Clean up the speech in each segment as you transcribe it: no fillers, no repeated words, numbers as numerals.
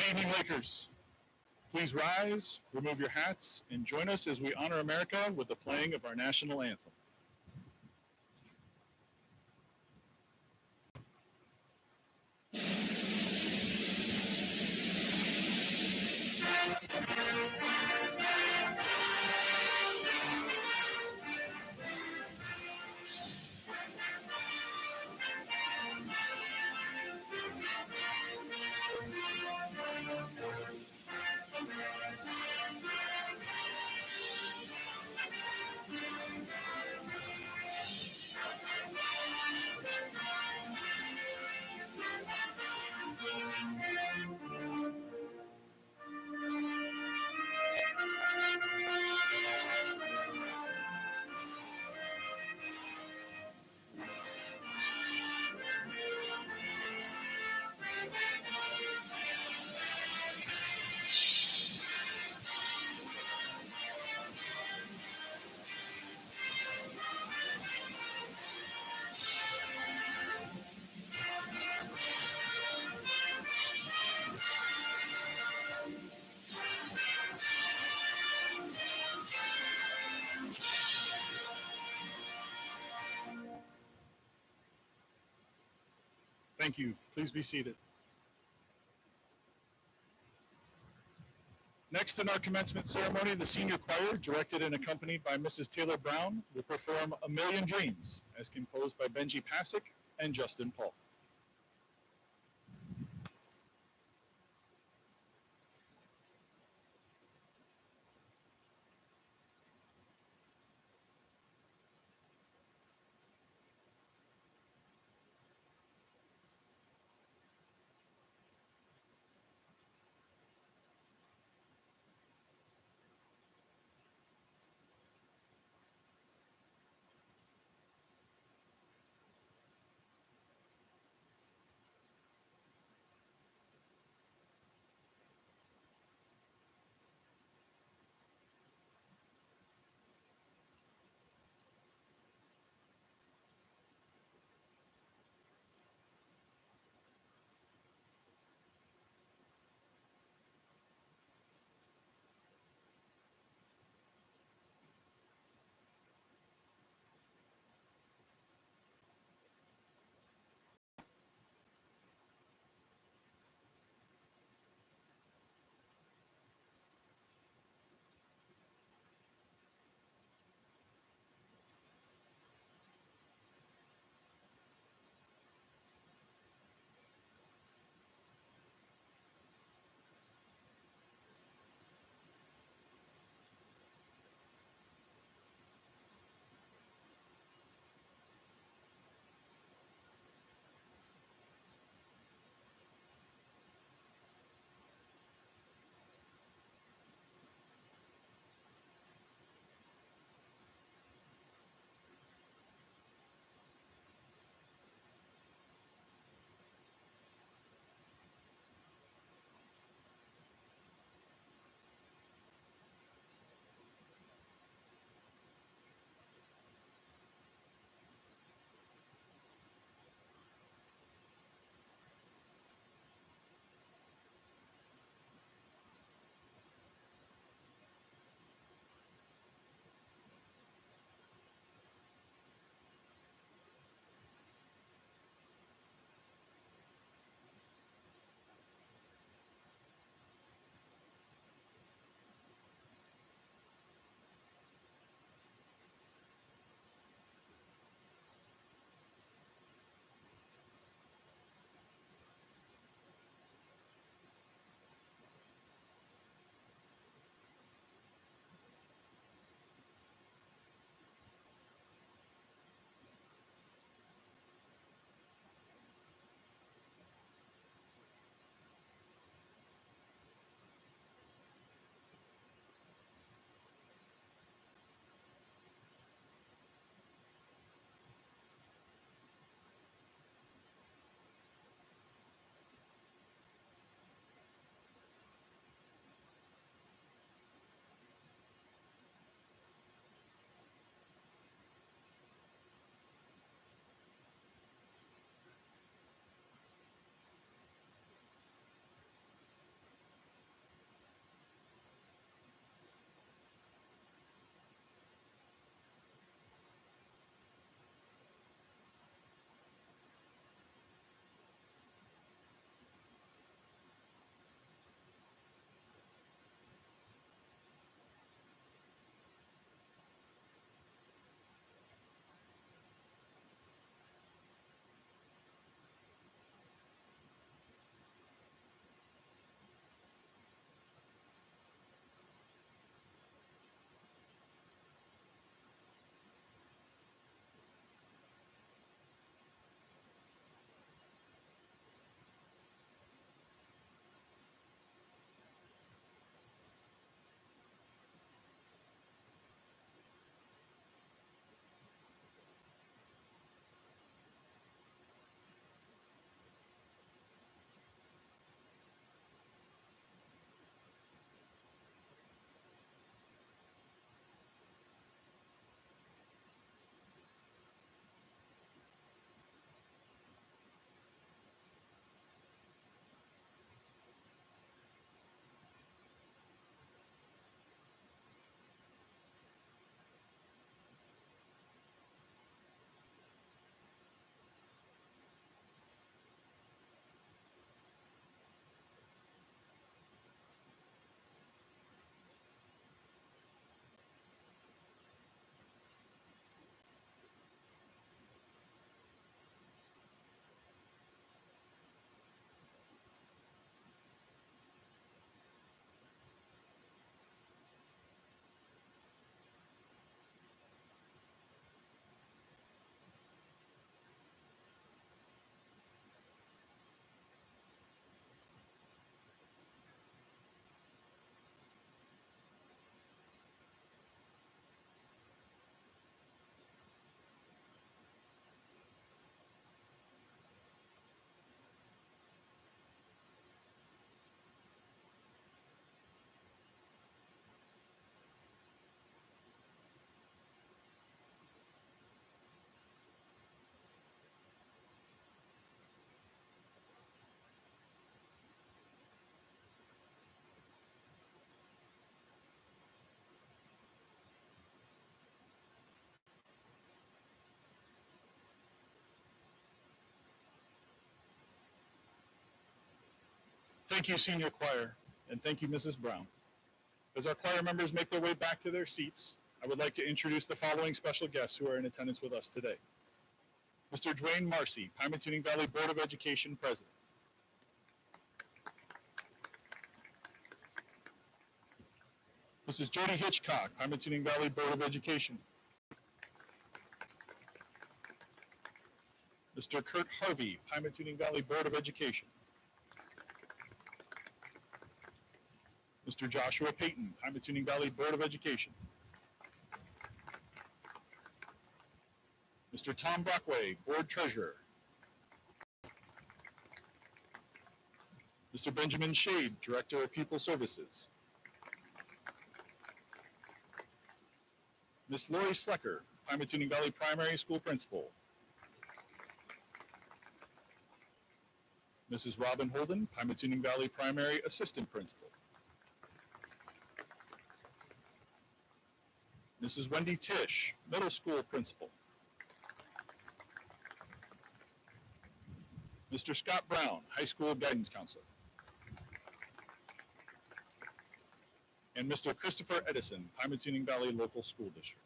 Good evening, Lakers. Please rise, remove your hats, and join us as we honor America with the playing of our national anthem. Thank you. Please be seated. Next in our commencement ceremony, the senior choir, directed and accompanied by Mrs. Taylor Brown, will perform A Million Dreams, as composed by Benji Pasick and Justin Paul. Thank you, Senior Choir, and thank you, Mrs. Brown. As our choir members make their way back to their seats, I would like to introduce the following special guests who are in attendance with us today. Mr. Dwayne Marcy, Pymatuning Valley Board of Education President. Mrs. Jody Hitchcock, Pymatuning Valley Board of Education. Mr. Kurt Harvey, Pymatuning Valley Board of Education. Mr. Joshua Payton, Pymatuning Valley Board of Education. Mr. Tom Brockway, Board Treasurer. Mr. Benjamin Shade, Director of Pupil Services. Ms. Lori Slecker, Pymatuning Valley Primary School Principal. Mrs. Robin Holden, Pymatuning Valley Primary Assistant Principal. Mrs. Wendy Tish, Middle School Principal. Mr. Scott Brown, High School Guidance Counselor. And Mr. Christopher Edison, Pymatuning Valley Local School District.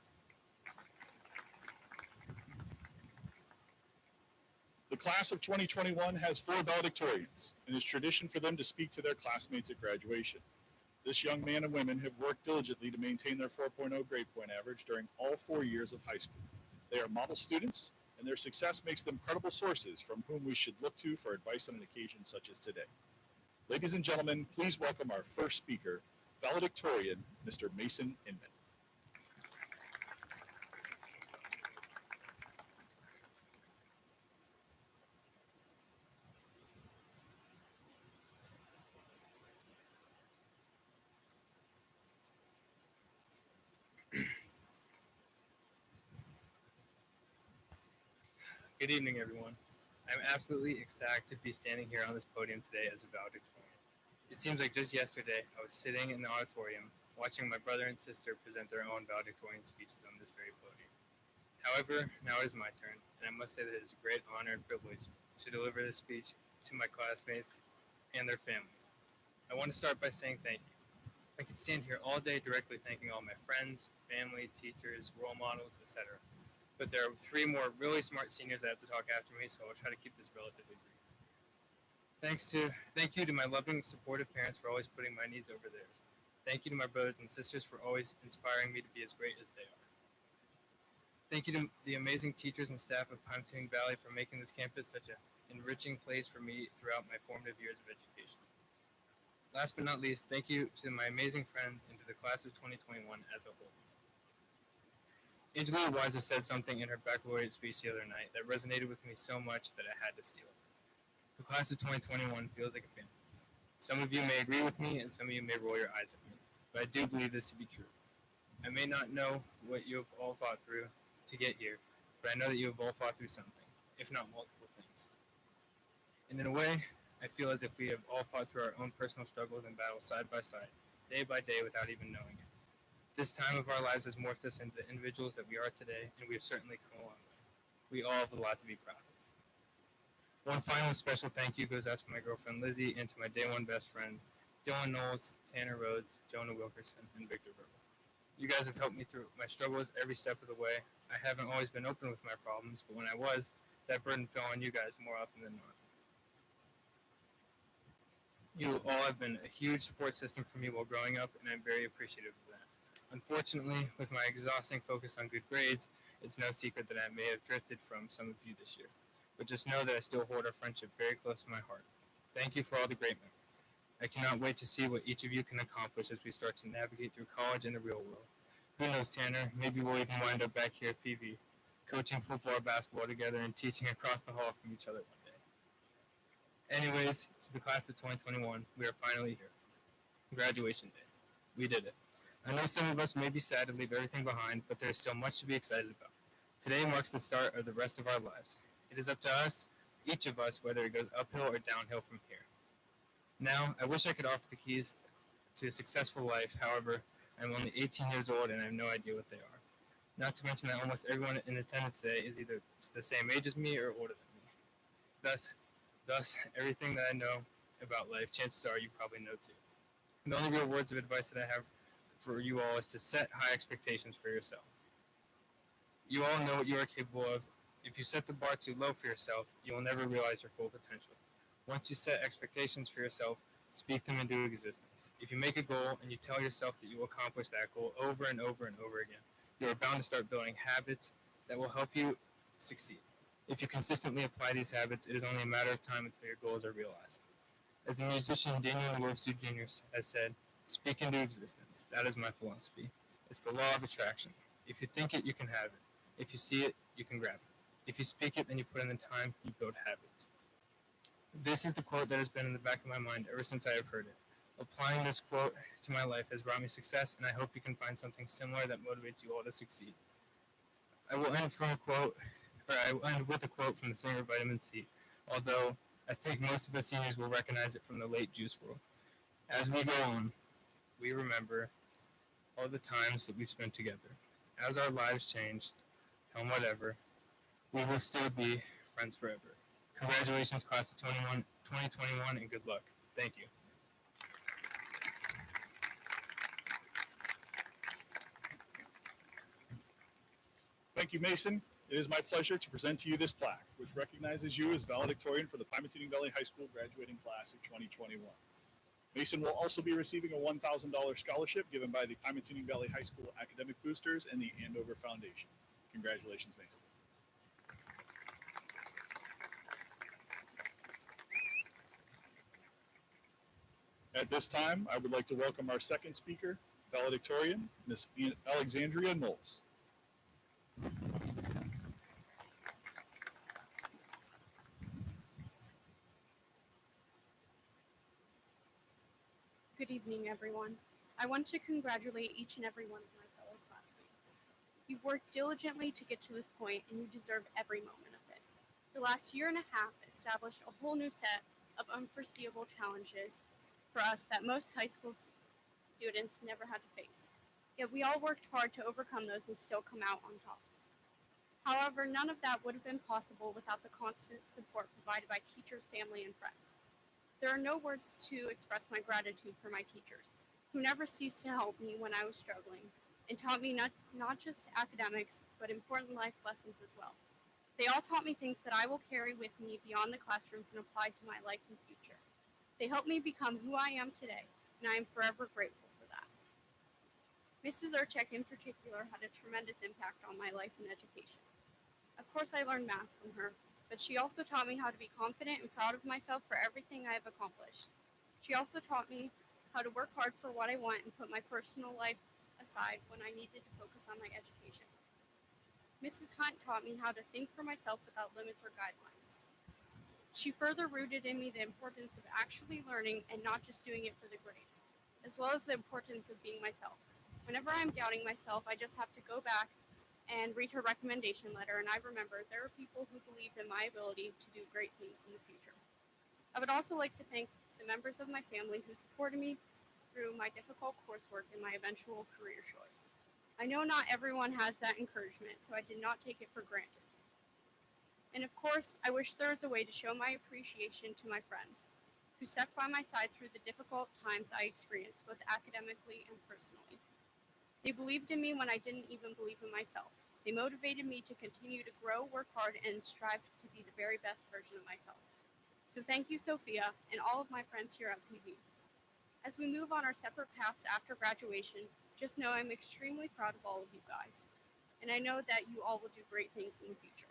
The class of 2021 has 4 valedictorians, and it's tradition for them to speak to their classmates at graduation. This young man and women have worked diligently to maintain their 4.0 grade point average during all 4 years of high school. They are model students, and their success makes them credible sources from whom we should look to for advice on an occasion such as today. Ladies and gentlemen, please welcome our first speaker, valedictorian, Mr. Mason Inman. Good evening, everyone. I'm absolutely ecstatic to be standing here on this podium today as a valedictorian. It seems like just yesterday I was sitting in the auditorium watching my brother and sister present their own valedictorian speeches on this very podium. However, now it is my turn, and I must say that it is a great honor and privilege to deliver this speech to my classmates and their families. I want to start by saying thank you. I could stand here all day directly thanking all my friends, family, teachers, role models, etc. But there are 3 more really smart seniors that have to talk after me, so I'll try to keep this relatively brief. Thank you to my loving, supportive parents for always putting my needs over theirs. Thank you to my brothers and sisters for always inspiring me to be as great as they are. Thank you to the amazing teachers and staff of Pymatuning Valley for making this campus such an enriching place for me throughout my formative years of education. Last but not least, thank you to my amazing friends and to the class of 2021 as a whole. Angela Weiser said something in her baccalaureate speech the other night that resonated with me so much that I had to steal it. The class of 2021 feels like a family. Some of you may agree with me, and some of you may roll your eyes at me, but I do believe this to be true. I may not know what you have all fought through to get here, but I know that you have all fought through something, if not multiple things. And in a way, I feel as if we have all fought through our own personal struggles and battles side by side, day by day, without even knowing it. This time of our lives has morphed us into the individuals that we are today, and we have certainly come a long way. We all have a lot to be proud of. One final special thank you goes out to my girlfriend Lizzie and to my day one best friends, Dylan Knowles, Tanner Rhodes, Jonah Wilkerson, and Victor Verbal. You guys have helped me through my struggles every step of the way. I haven't always been open with my problems, but when I was, that burden fell on you guys more often than not. You all have been a huge support system for me while growing up, and I'm very appreciative of that. Unfortunately, with my exhausting focus on good grades, it's no secret that I may have drifted from some of you this year. But just know that I still hold our friendship very close to my heart. Thank you for all the great memories. I cannot wait to see what each of you can accomplish as we start to navigate through college and the real world. Who knows, Tanner? Maybe we'll even wind up back here at PV, coaching football or basketball together and teaching across the hall from each other one day. Anyways, to the class of 2021, we are finally here. Graduation day. We did it. I know some of us may be sad to leave everything behind, but there is still much to be excited about. Today marks the start of the rest of our lives. It is up to us, each of us, whether it goes uphill or downhill from here. Now, I wish I could offer the keys to a successful life. However, I'm only 18 years old and I have no idea what they are. Not to mention that almost everyone in attendance today is either the same age as me or older than me. Thus, everything that I know about life, chances are you probably know too. The only real words of advice that I have for you all is to set high expectations for yourself. You all know what you are capable of. If you set the bar too low for yourself, you will never realize your full potential. Once you set expectations for yourself, speak them into existence. If you make a goal and you tell yourself that you will accomplish that goal over and over and over again, you are bound to start building habits that will help you succeed. If you consistently apply these habits, it is only a matter of time until your goals are realized. As the musician Daniel Nwosu Jr. has said, speak into existence. That is my philosophy. It's the law of attraction. If you think it, you can have it. If you see it, you can grab it. If you speak it, then you put in the time, you build habits. This is the quote that has been in the back of my mind ever since I have heard it. Applying this quote to my life has brought me success, and I hope you can find something similar that motivates you all to succeed. I will end with a quote from the singer Vitamin C, although I think most of us seniors will recognize it from the late Juice WRLD. As we go on, we remember all the times that we've spent together. As our lives change, and whatever, we will still be friends forever. Congratulations, class of 2021, and good luck. Thank you. Thank you, Mason. It is my pleasure to present to you this plaque, which recognizes you as valedictorian for the Pymatuning Valley High School graduating class of 2021. Mason will also be receiving a $1,000 scholarship given by the Pymatuning Valley High School Academic Boosters and the Andover Foundation. Congratulations, Mason. At this time, I would like to welcome our second speaker, valedictorian, Ms. Alexandria Knowles. Good evening, everyone. I want to congratulate each and every one of my fellow classmates. You've worked diligently to get to this point, and you deserve every moment of it. The last year and a half established a whole new set of unforeseeable challenges for us that most high school students never had to face. Yet we all worked hard to overcome those and still come out on top. However, none of that would have been possible without the constant support provided by teachers, family, and friends. There are no words to express my gratitude for my teachers, who never ceased to help me when I was struggling, and taught me not just academics, but important life lessons as well. They all taught me things that I will carry with me beyond the classrooms and apply to my life and future. They helped me become who I am today, and I am forever grateful for that. Mrs. Urchek in particular had a tremendous impact on my life and education. Of course, I learned math from her, but she also taught me how to be confident and proud of myself for everything I have accomplished. She also taught me how to work hard for what I want and put my personal life aside when I needed to focus on my education. Mrs. Hunt taught me how to think for myself without limits or guidelines. She further rooted in me the importance of actually learning and not just doing it for the grades, as well as the importance of being myself. Whenever I'm doubting myself, I just have to go back and read her recommendation letter, and I remember there are people who believed in my ability to do great things in the future. I would also like to thank the members of my family who supported me through my difficult coursework and my eventual career choice. I know not everyone has that encouragement, so I did not take it for granted. And of course, I wish there was a way to show my appreciation to my friends, who stuck by my side through the difficult times I experienced, both academically and personally. They believed in me when I didn't even believe in myself. They motivated me to continue to grow, work hard, and strive to be the very best version of myself. So thank you, Sophia, and all of my friends here at PV. As we move on our separate paths after graduation, just know I'm extremely proud of all of you guys, and I know that you all will do great things in the future.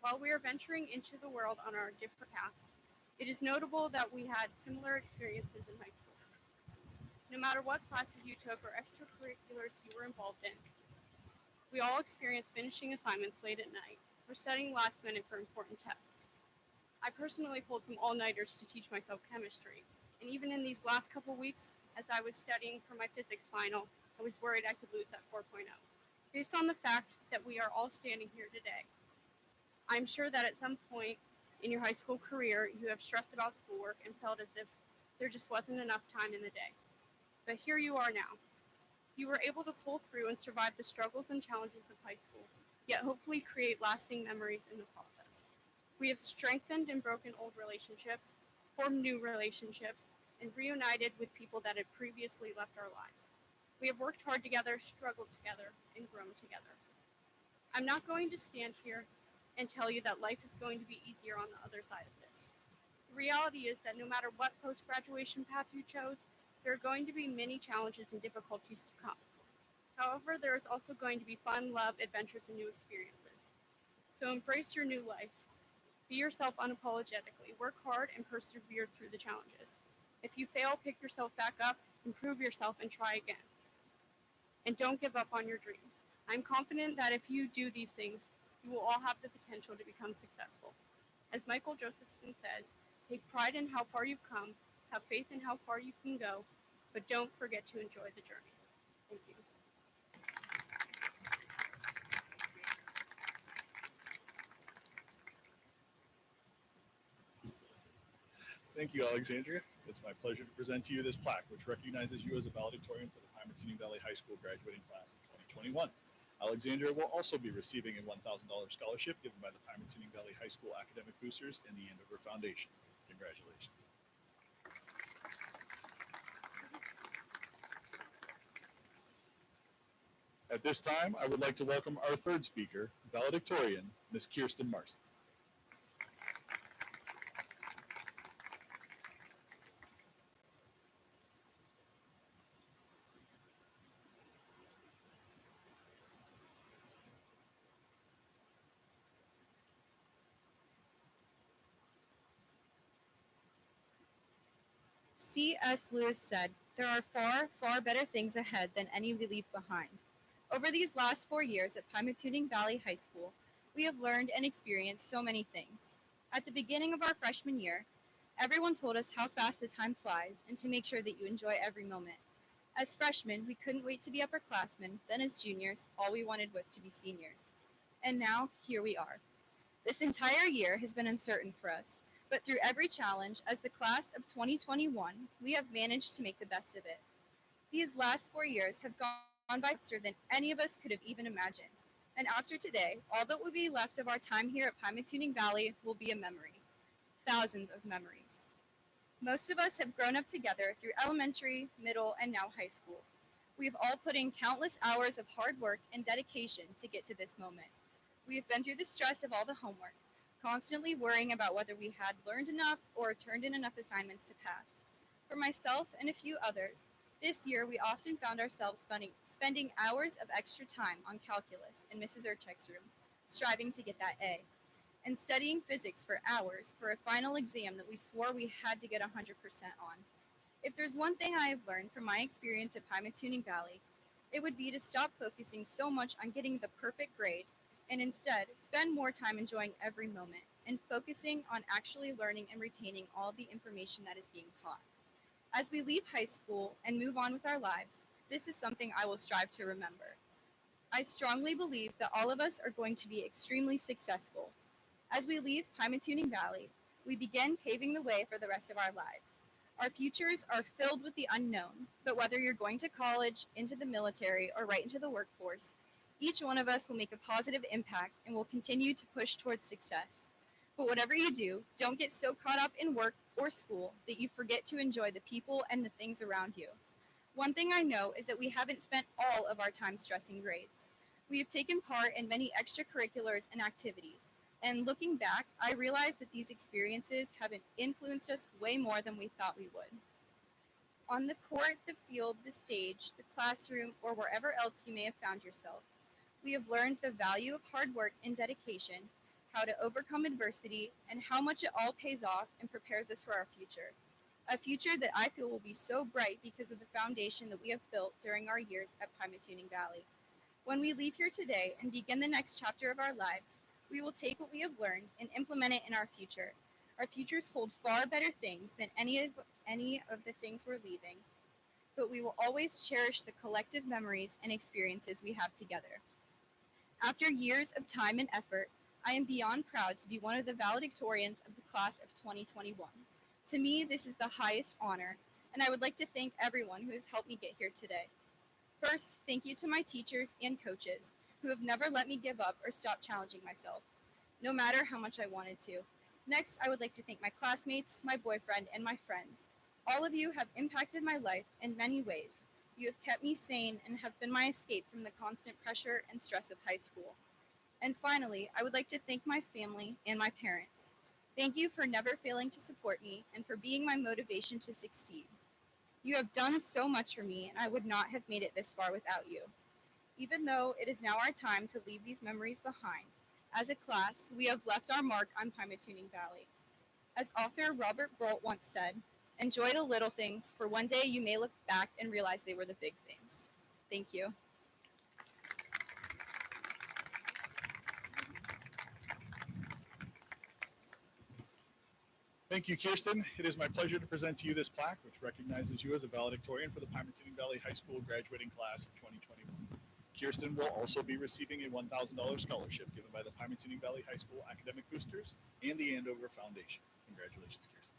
While we are venturing into the world on our different paths, it is notable that we had similar experiences in high school. No matter what classes you took or extracurriculars you were involved in, we all experienced finishing assignments late at night or studying last minute for important tests. I personally pulled some all-nighters to teach myself chemistry, and even in these last couple weeks, as I was studying for my physics final, I was worried I could lose that 4.0. Based on the fact that we are all standing here today, I'm sure that at some point in your high school career, you have stressed about schoolwork and felt as if there just wasn't enough time in the day. But here you are now. You were able to pull through and survive the struggles and challenges of high school, yet hopefully create lasting memories in the process. We have strengthened and broken old relationships, formed new relationships, and reunited with people that had previously left our lives. We have worked hard together, struggled together, and grown together. I'm not going to stand here and tell you that life is going to be easier on the other side of this. The reality is that no matter what post-graduation path you chose, there are going to be many challenges and difficulties to come. However, there is also going to be fun, love, adventures, and new experiences. So embrace your new life. Be yourself unapologetically. Work hard and persevere through the challenges. If you fail, pick yourself back up, improve yourself, and try again. And don't give up on your dreams. I'm confident that if you do these things, you will all have the potential to become successful. As Michael Josephson says, take pride in how far you've come, have faith in how far you can go, but don't forget to enjoy the journey. Thank you. Thank you, Alexandria. It's my pleasure to present to you this plaque, which recognizes you as a valedictorian for the Pymatuning Valley High School graduating class of 2021. Alexandria will also be receiving a $1,000 scholarship given by the Pymatuning Valley High School Academic Boosters and the Andover Foundation. Congratulations. At this time, I would like to welcome our third speaker, valedictorian, Ms. Kirsten Marcy. C.S. Lewis said, "There are far, far better things ahead than any we leave behind." Over these last 4 years at Pymatuning Valley High School, we have learned and experienced so many things. At the beginning of our freshman year, everyone told us how fast the time flies and to make sure that you enjoy every moment. As freshmen, we couldn't wait to be upperclassmen, then as juniors, all we wanted was to be seniors. And now, here we are. This entire year has been uncertain for us, but through every challenge, as the class of 2021, we have managed to make the best of it. These last 4 years have gone by faster than any of us could have even imagined. And after today, all that will be left of our time here at Pymatuning Valley will be a memory. Thousands of memories. Most of us have grown up together through elementary, middle, and now high school. We have all put in countless hours of hard work and dedication to get to this moment. We have been through the stress of all the homework, constantly worrying about whether we had learned enough or turned in enough assignments to pass. For myself and a few others, this year we often found ourselves spending hours of extra time on calculus in Mrs. Urchek's room, striving to get that A, and studying physics for hours for a final exam that we swore we had to get 100% on. If there's one thing I have learned from my experience at Pymatuning Valley, it would be to stop focusing so much on getting the perfect grade and instead spend more time enjoying every moment and focusing on actually learning and retaining all the information that is being taught. As we leave high school and move on with our lives, this is something I will strive to remember. I strongly believe that all of us are going to be extremely successful. As we leave Pymatuning Valley, we begin paving the way for the rest of our lives. Our futures are filled with the unknown, but whether you're going to college, into the military, or right into the workforce, each one of us will make a positive impact and will continue to push towards success. But whatever you do, don't get so caught up in work or school that you forget to enjoy the people and the things around you. One thing I know is that we haven't spent all of our time stressing grades. We have taken part in many extracurriculars and activities, and looking back, I realize that these experiences have influenced us way more than we thought we would. On the court, the field, the stage, the classroom, or wherever else you may have found yourself, we have learned the value of hard work and dedication, how to overcome adversity, and how much it all pays off and prepares us for our future. A future that I feel will be so bright because of the foundation that we have built during our years at Pymatuning Valley. When we leave here today and begin the next chapter of our lives, we will take what we have learned and implement it in our future. Our futures hold far better things than any of the things we're leaving, but we will always cherish the collective memories and experiences we have together. After years of time and effort, I am beyond proud to be one of the valedictorians of the class of 2021. To me, this is the highest honor, and I would like to thank everyone who has helped me get here today. First, thank you to my teachers and coaches who have never let me give up or stop challenging myself, no matter how much I wanted to. Next, I would like to thank my classmates, my boyfriend, and my friends. All of you have impacted my life in many ways. You have kept me sane and have been my escape from the constant pressure and stress of high school. And finally, I would like to thank my family and my parents. Thank you for never failing to support me and for being my motivation to succeed. You have done so much for me, and I would not have made it this far without you. Even though it is now our time to leave these memories behind, as a class, we have left our mark on Pymatuning Valley. As author Robert Bolt once said, enjoy the little things, for one day you may look back and realize they were the big things. Thank you. Thank you, Kirsten. It is my pleasure to present to you this plaque, which recognizes you as a valedictorian for the Pymatuning Valley High School graduating class of 2021. Kirsten will also be receiving a $1,000 scholarship given by the Pymatuning Valley High School Academic Boosters and the Andover Foundation. Congratulations, Kirsten.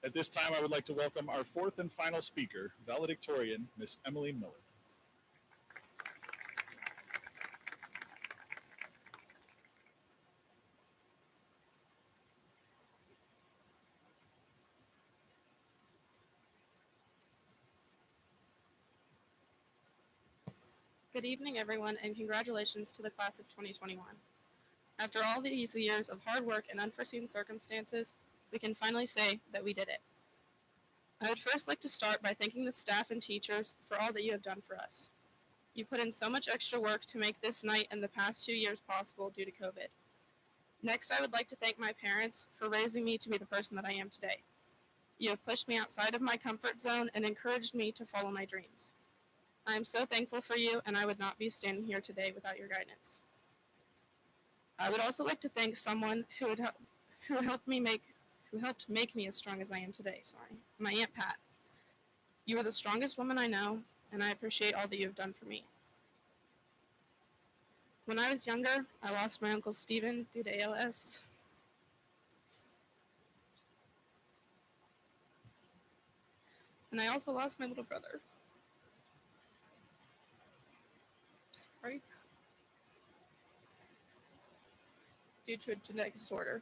At this time, I would like to welcome our fourth and final speaker, valedictorian, Miss Emily Miller. Good evening, everyone, and congratulations to the class of 2021. After all these years of hard work and unforeseen circumstances, we can finally say that we did it. I would first like to start by thanking the staff and teachers for all that you have done for us. You put in so much extra work to make this night and the past 2 years possible due to COVID. Next, I would like to thank my parents for raising me to be the person that I am today. You have pushed me outside of my comfort zone and encouraged me to follow my dreams. I am so thankful for you, and I would not be standing here today without your guidance. I would also like to thank someone who helped make me as strong as I am today. My Aunt Pat. You are the strongest woman I know, and I appreciate all that you have done for me. When I was younger, I lost my Uncle Stephen due to ALS. And I also lost my little brother. Due to a genetic disorder.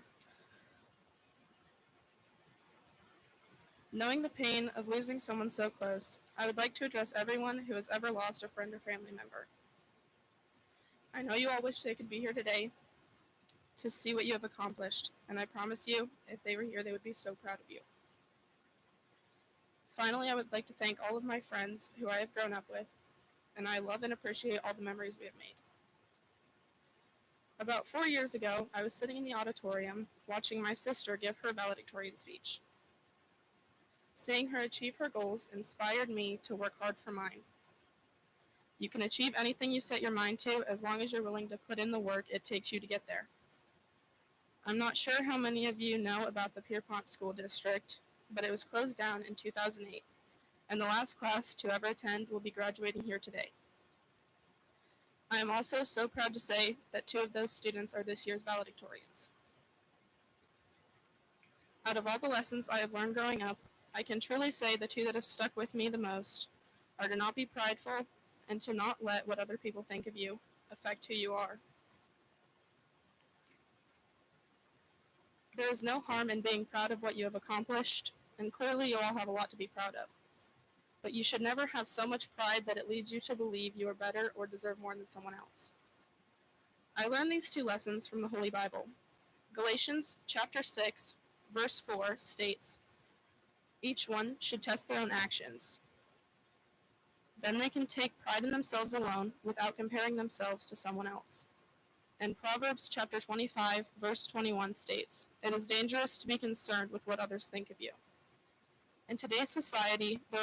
Knowing the pain of losing someone so close, I would like to address everyone who has ever lost a friend or family member. I know you all wish they could be here today to see what you have accomplished, and I promise you, if they were here, they would be so proud of you. Finally, I would like to thank all of my friends who I have grown up with, and I love and appreciate all the memories we have made. About 4 years ago, I was sitting in the auditorium watching my sister give her valedictorian speech. Seeing her achieve her goals inspired me to work hard for mine. You can achieve anything you set your mind to as long as you're willing to put in the work it takes you to get there. I'm not sure how many of you know about the Pierpont School District, but it was closed down in 2008, and the last class to ever attend will be graduating here today. I am also so proud to say that 2 of those students are this year's valedictorians. Out of all the lessons I have learned growing up, I can truly say the 2 that have stuck with me the most are to not be prideful and to not let what other people think of you affect who you are. There is no harm in being proud of what you have accomplished, and clearly you all have a lot to be proud of. But you should never have so much pride that it leads you to believe you are better or deserve more than someone else. I learned these 2 lessons from the Holy Bible. Galatians chapter 6, verse 4 states, each one should test their own actions. Then they can take pride in themselves alone without comparing themselves to someone else. And Proverbs chapter 25, verse 21 states, it is dangerous to be concerned with what others think of you. In today's society, there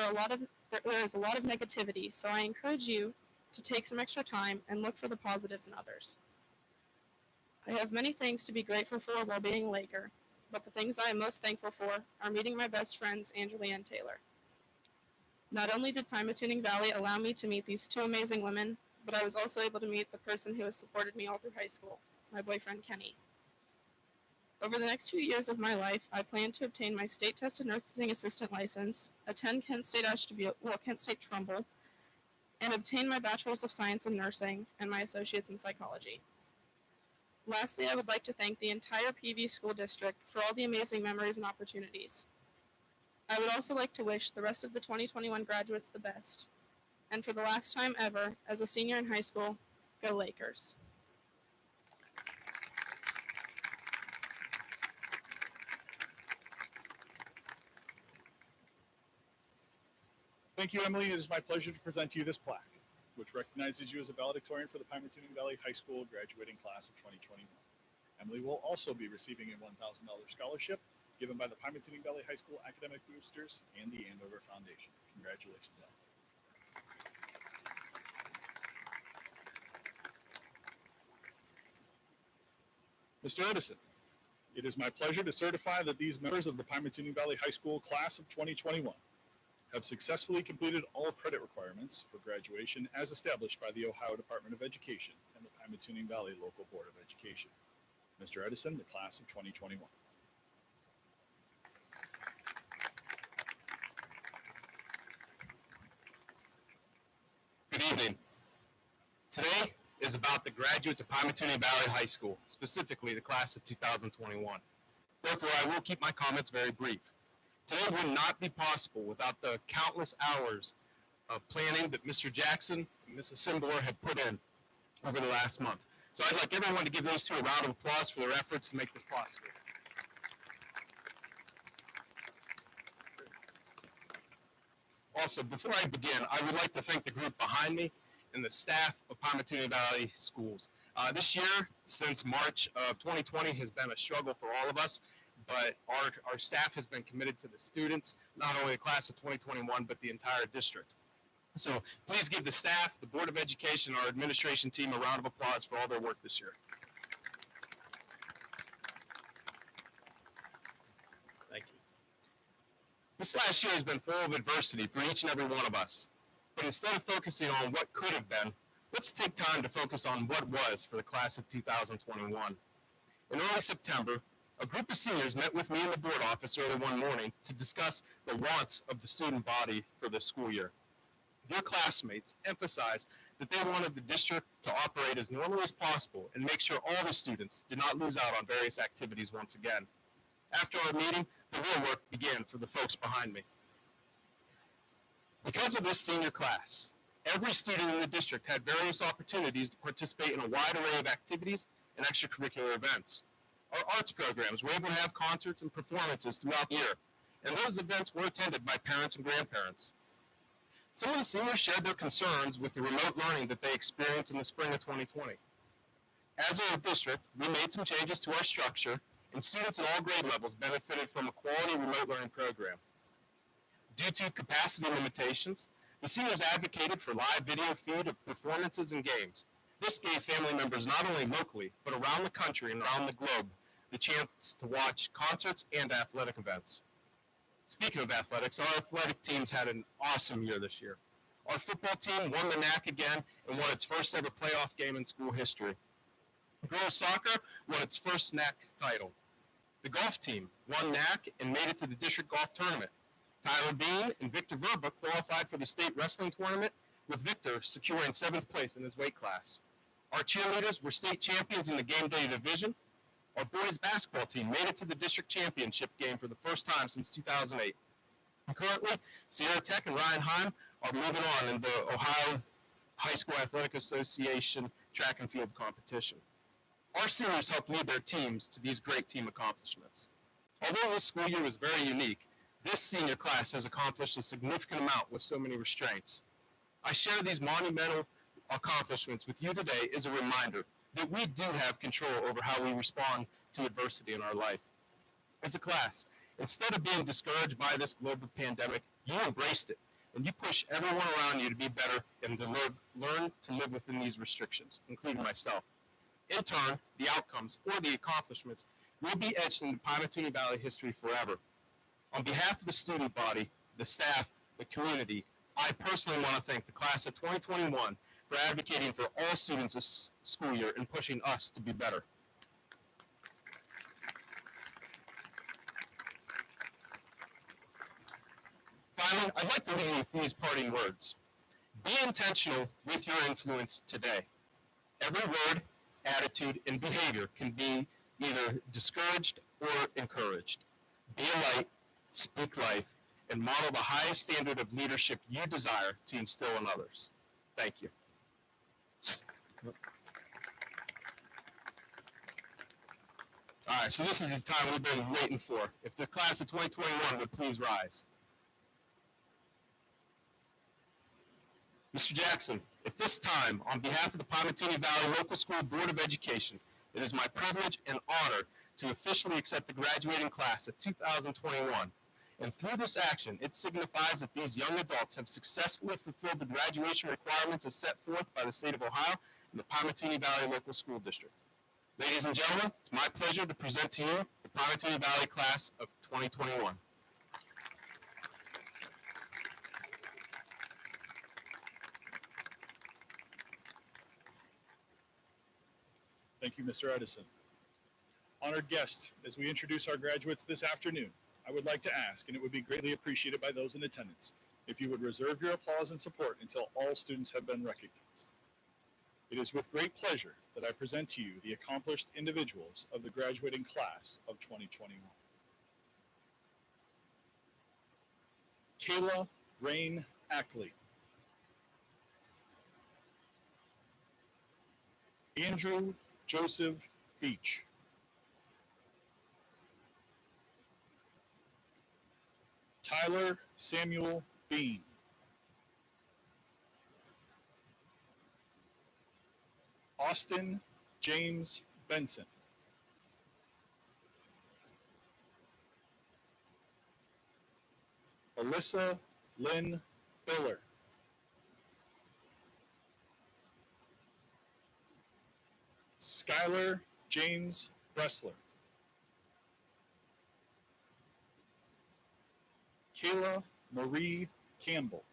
is a lot of negativity, so I encourage you to take some extra time and look for the positives in others. I have many things to be grateful for while being a Laker, but the things I am most thankful for are meeting my best friends, Angela and Taylor. Not only did Pymatuning Valley allow me to meet these 2 amazing women, but I was also able to meet the person who has supported me all through high school, my boyfriend, Kenny. Over the next few years of my life, I plan to obtain my state-tested nursing assistant license, attend Kent State Trumbull, and obtained my Bachelor's of Science in Nursing and my Associate's in Psychology. Lastly, I would like to thank the entire PV School District for all the amazing memories and opportunities. I would also like to wish the rest of the 2021 graduates the best. And for the last time ever, as a senior in high school, go Lakers. Thank you, Emily. It is my pleasure to present to you this plaque, which recognizes you as a valedictorian for the Pymatuning Valley High School graduating class of 2021. Emily will also be receiving a $1,000 scholarship given by the Pymatuning Valley High School Academic Boosters and the Andover Foundation. Congratulations, Emily. Mr. Edison, it is my pleasure to certify that these members of the Pymatuning Valley High School class of 2021 have successfully completed all credit requirements for graduation as established by the Ohio Department of Education and the Pymatuning Valley Local Board of Education. Mr. Edison, the class of 2021. Good evening. Today is about the graduates of Pymatuning Valley High School, specifically the class of 2021. Therefore, I will keep my comments very brief. Today would not be possible without the countless hours of planning that Mr. Jackson and Mrs. Simbor have put in over the last month. So I'd like everyone to give those two a round of applause for their efforts to make this possible. Also, before I begin, I would like to thank the group behind me and the staff of Pymatuning Valley Schools. This year, since March of 2020, has been a struggle for all of us, but our staff has been committed to the students, not only the class of 2021, but the entire district. So please give the staff, the Board of Education, our administration team a round of applause for all their work this year. Thank you. This last year has been full of adversity for each and every one of us. But instead of focusing on what could have been, let's take time to focus on what was for the class of 2021. In early September, a group of seniors met with me in the board office early one morning to discuss the wants of the student body for this school year. Their classmates emphasized that they wanted the district to operate as normally as possible and make sure all the students did not lose out on various activities once again. After our meeting, the real work began for the folks behind me. Because of this senior class, every student in the district had various opportunities to participate in a wide array of activities and extracurricular events. Our arts programs were able to have concerts and performances throughout the year, and those events were attended by parents and grandparents. Some of the seniors shared their concerns with the remote learning that they experienced in the spring of 2020. As a district, we made some changes to our structure, and students at all grade levels benefited from a quality remote learning program. Due to capacity limitations, the seniors advocated for live video feed of performances and games. This gave family members not only locally, but around the country and around the globe the chance to watch concerts and athletic events. Speaking of athletics, our athletic teams had an awesome year this year. Our football team won the NAC again and won its first ever playoff game in school history. Girls soccer won its first NAC title. The golf team won NAC and made it to the district golf tournament. Tyler Bean and Victor Verba qualified for the state wrestling tournament, with Victor securing 7th place in his weight class. Our cheerleaders were state champions in the game day division. Our boys basketball team made it to the district championship game for the first time since 2008. And currently, Sierra Tech and Ryan Heim are moving on in the Ohio High School Athletic Association track and field competition. Our seniors helped lead their teams to these great team accomplishments. Although this school year was very unique, this senior class has accomplished a significant amount with so many restraints. I share these monumental accomplishments with you today as a reminder that we do have control over how we respond to adversity in our life. As a class, instead of being discouraged by this global pandemic, you embraced it, and you push everyone around you to be better and to learn to live within these restrictions, including myself. In turn, the outcomes or the accomplishments will be etched into Pymatuning Valley history forever. On behalf of the student body, the staff, the community, I personally want to thank the class of 2021 for advocating for all students this school year and pushing us to be better. Finally, I'd like to leave you with these parting words. Be intentional with your influence today. Every word, attitude, and behavior can be either discouraged or encouraged. Be a light, speak life, and model the highest standard of leadership you desire to instill in others. Thank you. All right, so this is the time we've been waiting for. If the class of 2021 would please rise. Mr. Jackson, at this time, on behalf of the Pymatuning Valley Local School Board of Education, it is my privilege and honor to officially accept the graduating class of 2021. And through this action, it signifies that these young adults have successfully fulfilled the graduation requirements as set forth by the state of Ohio and the Pymatuning Valley Local School District. Ladies and gentlemen, it's my pleasure to present to you the Pymatuning Valley class of 2021. Thank you, Mr. Edison. Honored guests, as we introduce our graduates this afternoon, I would like to ask, and it would be greatly appreciated by those in attendance, if you would reserve your applause and support until all students have been recognized. It is with great pleasure that I present to you the accomplished individuals of the graduating class of 2021. Kayla Rain Ackley. Andrew Joseph Beach. Tyler Samuel Bean. Austin James Benson. Alyssa Lynn Biller. Skylar James Bressler. Kayla Marie Campbell.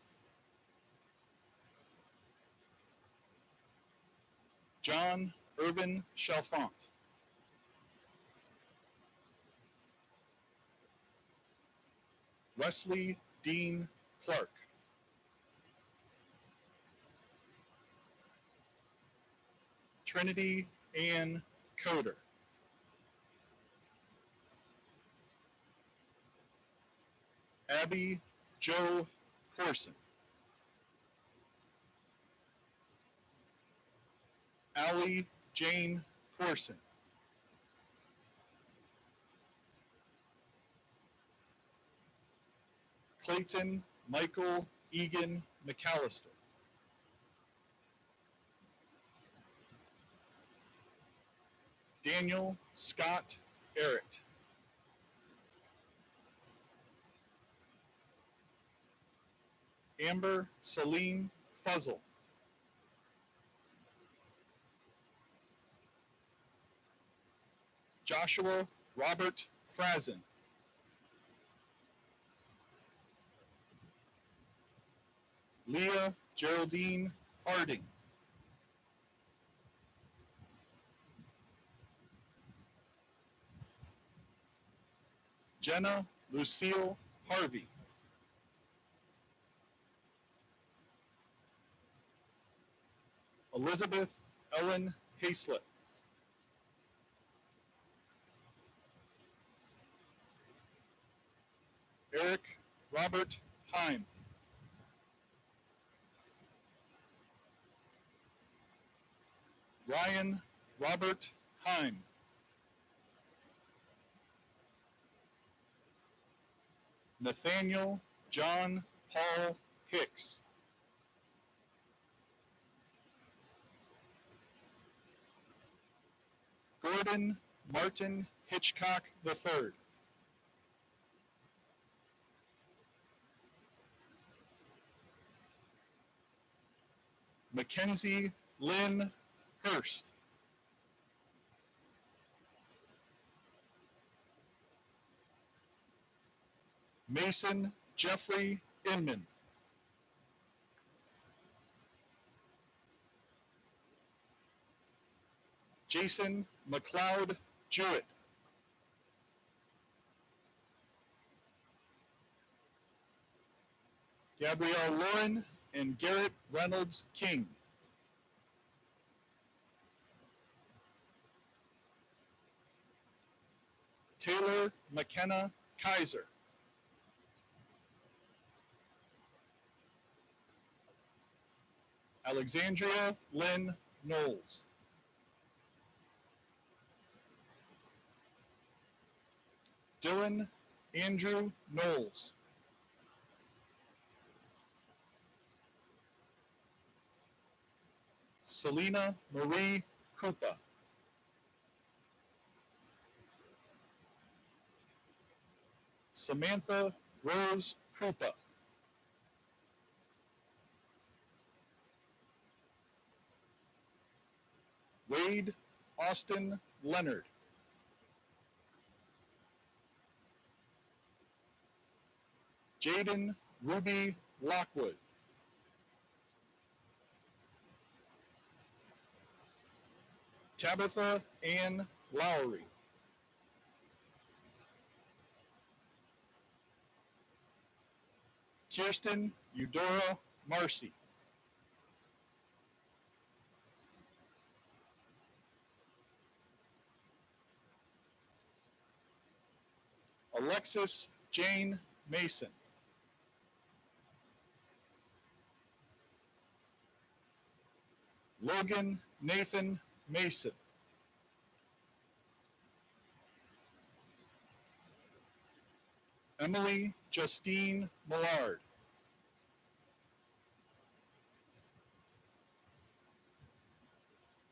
John Irvin Chalfant. Wesley Dean Clark. Trinity Ann Coder. Abby Joe Corson. Allie Jane Corson. Clayton Michael Egan McAllister. Daniel Scott Barrett. Amber Celine Fuzzle. Joshua Robert Frazen. Leah Geraldine Harding. Jenna Lucille Harvey. Elizabeth Ellen Hayslip. Eric Robert Heim. Ryan Robert Heim. Nathaniel John Paul Hicks. Gordon Martin Hitchcock III. Mackenzie Lynn Hurst. Mason Jeffrey Inman. Jason McLeod Jewett. Gabrielle Lauren and Garrett Reynolds King. Taylor McKenna Kaiser. Alexandria Lynn Knowles. Dylan Andrew Knowles. Selena Marie Krupa. Samantha Rose Krupa. Wade Austin Leonard. Jaden Ruby Lockwood. Tabitha Ann Lowry. Kirsten Eudora Marcy. Alexis Jane Mason. Logan Nathan Mason. Emily Justine Millard.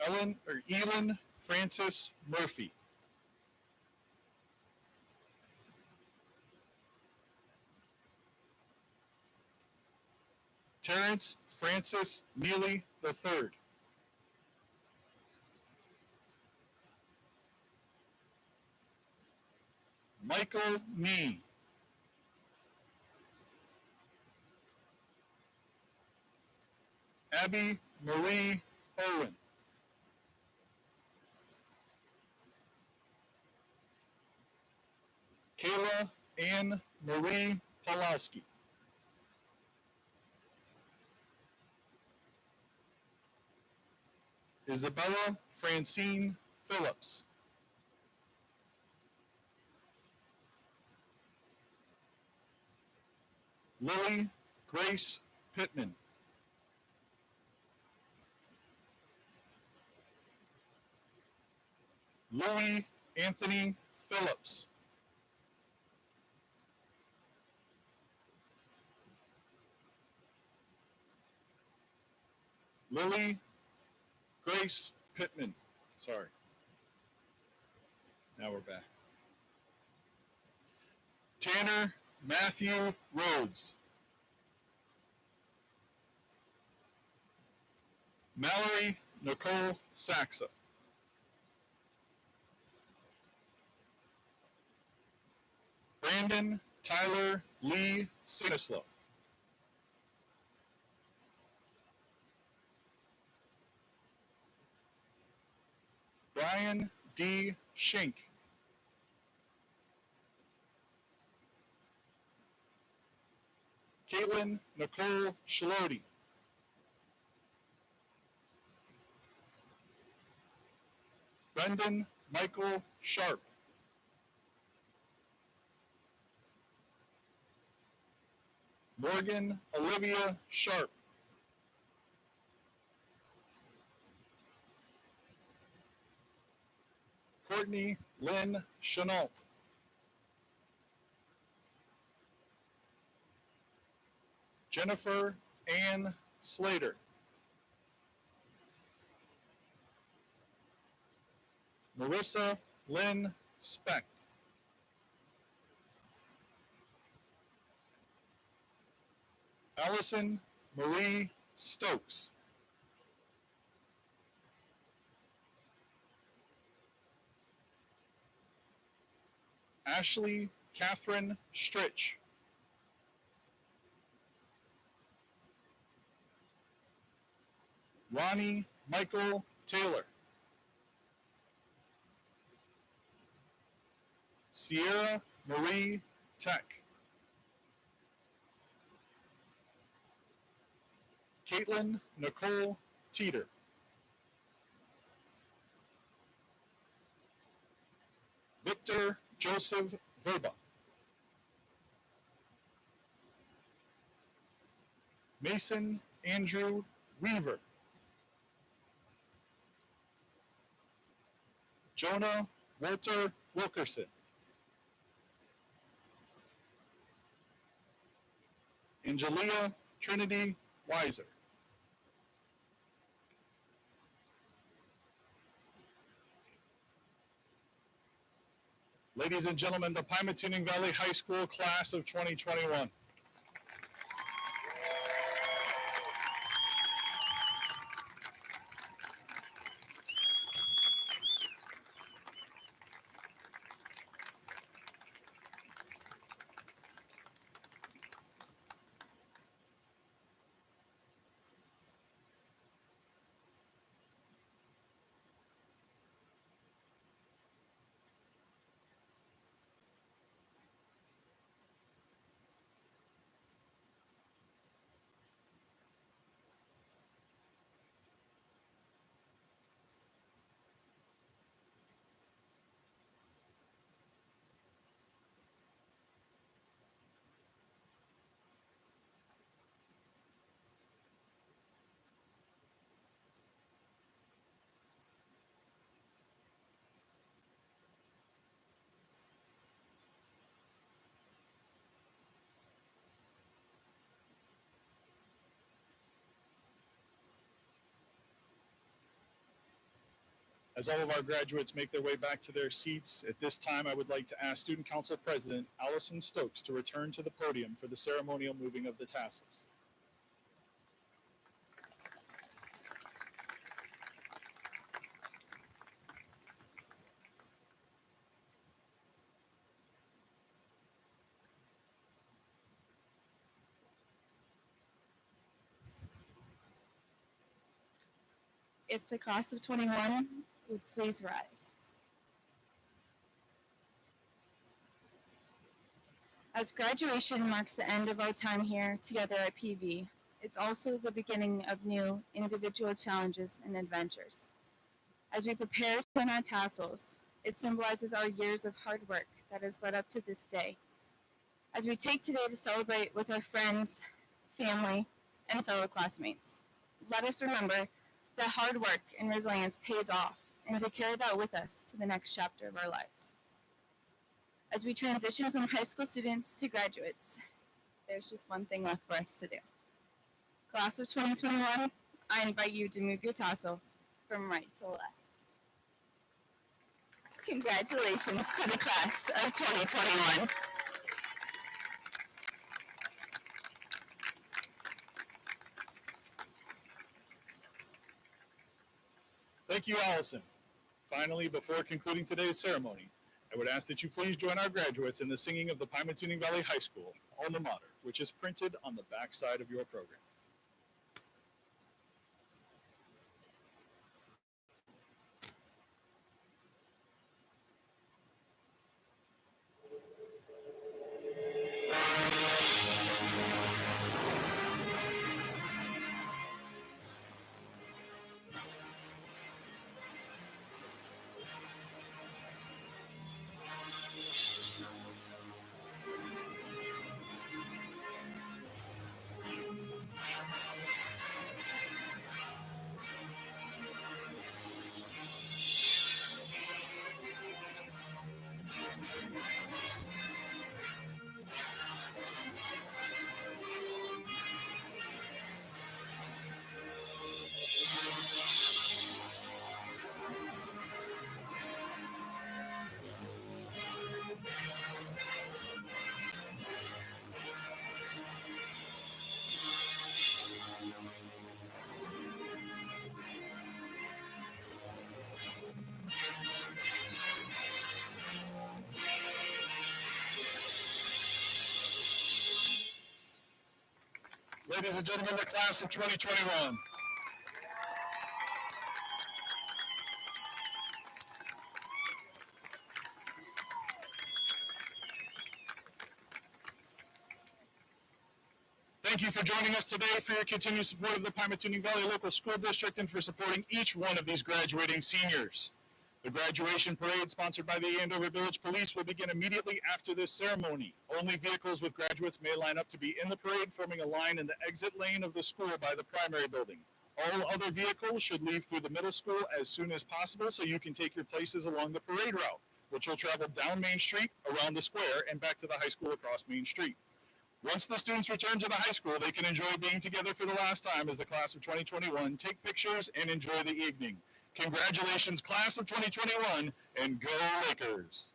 Elin Francis Murphy. Terrence Francis Neely III. Michael Nee. Abby Marie Owen. Kayla Ann Marie Pawlowski. Isabella Francine Phillips. Lily Grace Pittman. Louis Anthony Phillips. Lily Grace Pittman. Sorry. Now we're back. Tanner Matthew Rhodes. Mallory Nicole Saxa. Brandon Tyler Lee Sinislow. Brian D. Schink. Caitlin Nicole Shaloti. Brendan Michael Sharp. Morgan Olivia Sharp. Courtney Lynn Chenault. Jennifer Ann Slater. Marissa Lynn Specht. Allison Marie Stokes. Ashley Catherine Stritch. Ronnie Michael Taylor. Sierra Marie Tech. Caitlin Nicole Teeter. Victor Joseph Verba. Mason Andrew Weaver. Jonah Walter Wilkerson. Angelia Trinity Weiser. Ladies and gentlemen, the Pymatuning Valley High School class of 2021. As all of our graduates make their way back to their seats, at this time I would like to ask Student Council President Allison Stokes to return to the podium for the ceremonial moving of the tassels. If the class of 21 would please rise. As graduation marks the end of our time here together at PV, it's also the beginning of new individual challenges and adventures. As we prepare to pin our tassels, it symbolizes our years of hard work that has led up to this day. As we take today to celebrate with our friends, family, and fellow classmates, let us remember that hard work and resilience pays off, and to carry that with us to the next chapter of our lives. As we transition from high school students to graduates, there's just one thing left for us to do. Class of 2021, I invite you to move your tassel from right to left. Congratulations to the class of 2021. Thank you, Allison. Finally, before concluding today's ceremony, I would ask that you please join our graduates in the singing of the Pymatuning Valley High School alma mater, which is printed on the back side of your program. Ladies and gentlemen, the class of 2021. Thank you for for joining us today, for your continued support of the Pymatuning Valley Local School District, and for supporting each one of these graduating seniors. The graduation parade, sponsored by the Andover Village Police, will begin immediately after this ceremony. Only vehicles with graduates may line up to be in the parade, forming a line in the exit lane of the school by the primary building. All other vehicles should leave through the middle school as soon as possible so you can take your places along the parade route, which will travel down Main Street, around the square, and back to the high school across Main Street. Once the students return to the high school, they can enjoy being together for the last time as the class of 2021, take pictures, and enjoy the evening. Congratulations, class of 2021, and go Lakers!